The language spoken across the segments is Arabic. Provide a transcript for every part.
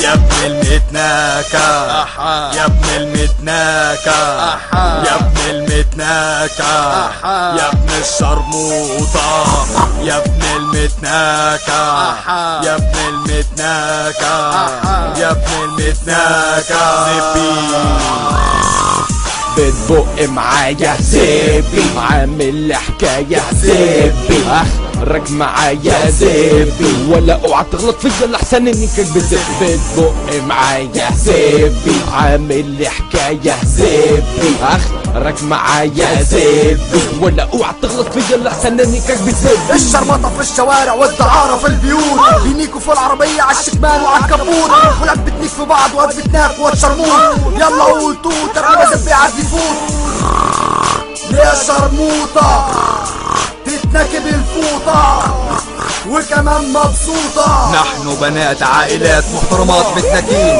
يا ابن المتناكة يا ابن المتناكة يا ابن المتناكة يا ابن الشرموطة يا ابن المتناكة يا ابن المتناكة يا ابن المتناكة بتبق معايا زبي، عامل حكاية زبي، اخرك معايا زبي، ولا اوعى تغلط فيا لحسن اني كدبت. بتبق معايا زبي، عامل حكاية زبي، اخرك معايا زبي، ولا اوعى تغلط فيا لحسن اني كدبت. الشرمطة في الشوارع والدعارة في البيوت، بينيكوا في العربية عالشكمان وعالكبوت، ولاد بتنيك في بعض وقت بتناك وتشرموط. يلا قول توت انا زبي عاد يفوت. ليه شرموطة تتنكب الفوطة وكمان مبسوطة. نحن بنات عائلات محترمات متنكين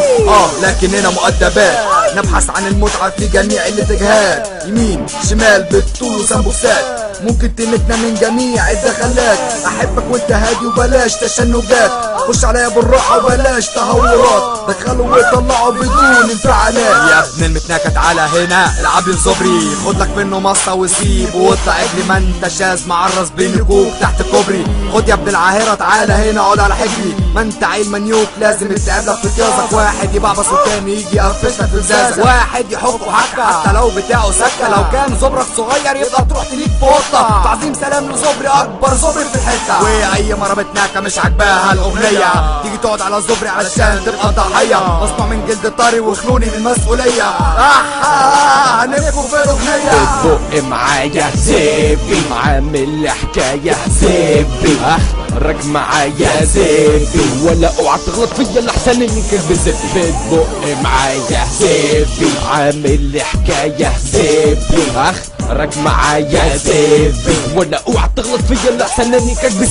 لكننا مؤدبات، نبحث عن المتعة في جميع الاتجاهات، يمين شمال بالطول وسمبوسات، ممكن تنتنا من جميع الدخلات. احبك وانت هادي وبلاش تشنجات، خش عليا بالراحة وبلاش تهورات، دخلوا وطلعوا بدون انفعالات. يا ابن المتناكة تعالى هنا العب لي صبري، خد لك منه مصة وسيب واطلع اجري، ما انت شاذ معرس بين كوك تحت كوبري. خد يا ابن العاهرة تعالى هنا اقعد على حجري، ما انت عيل منيوك لازم تقابلك في طيازك، واحد يبعبص والتاني يجي يقفشك في ازازك، واحد يحك وحكة حتى لو بتاعه سكة، لو كان زبرك صغير يبقى تروح تليك في قطة. تعظيم سلام لزبري اكبر زبري في الحتة، واي مرة بتناكة مش عاجباها الاغنية تيجي تقعد على زبري علشان تبقى ضحية، مصنوع من جلد طري وخلوني من المسؤولية. هنبقوا في الاغنية. بتبق معايا زبي، عامل حكاية زبي، اخرك معايا زبي، ولا اوعى تغلط فيا لحسن اني كدبت. بتبق معايا زبي، عامل حكاية زبي، اخرك معايا زبي، ولا اوعى تغلط فيا لحسن اني كدبت.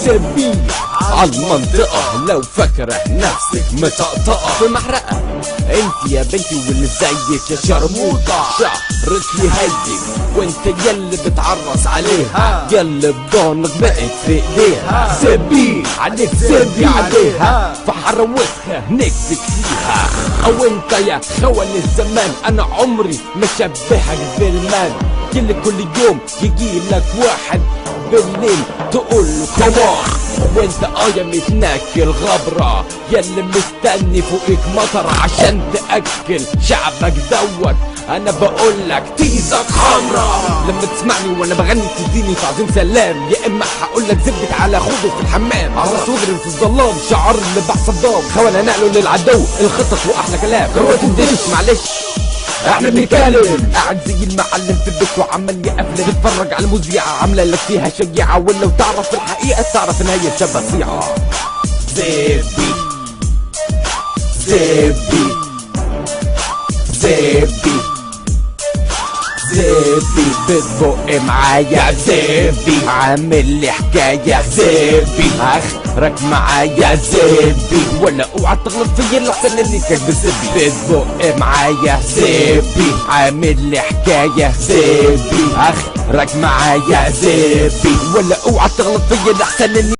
زبي عالمنطقة لو فاكرة نفسك مطقطقة في محرقة، انت يا بنتي واللي زيك يا شرموطة، شعرك يهيج وانت يلي بتعرس عليها، يلي بضانك بقت في ايديها. زبي عليك زبي عليها، في حر وسخة نكتك فيها، او انت يا خوان الزمان انا عمري مشبهك بالمان، كل يوم يجيلك واحد بالليل تقول له كمان، وانت يا متناكل غبرة ياللي مستني فوقك مطرة عشان تأكل شعبك دوت. انا بقولك تيزك حمرا، لما تسمعني وانا بغني تديني تعظيم سلام، يا اما هقولك زبت على خوضه في الحمام، على صغري في الظلام شعر اللي بح صدام، خوانا نقله للعدو الخطط واحلى كلام. هو تندمش معلش احنا بنتكلم، قاعد زي المعلم في البيت وعمال يقفل، تتفرج على مذيعة عاملة لك فيها شجاعة، ولو تعرف الحقيقة تعرف ان هي شبه صيعة. زبي زبي زبي زبي، بتبق معايا زبي، عامل لي حكاية زبي، اخرك معايا زبي، ولا اوعى تغلط فيا لحسن اني كدب. زبي بتبق معايا زبي، عامل لي حكاية زبي، اخرك معايا زبي، ولا اوعى تغلط فيا لحسن اني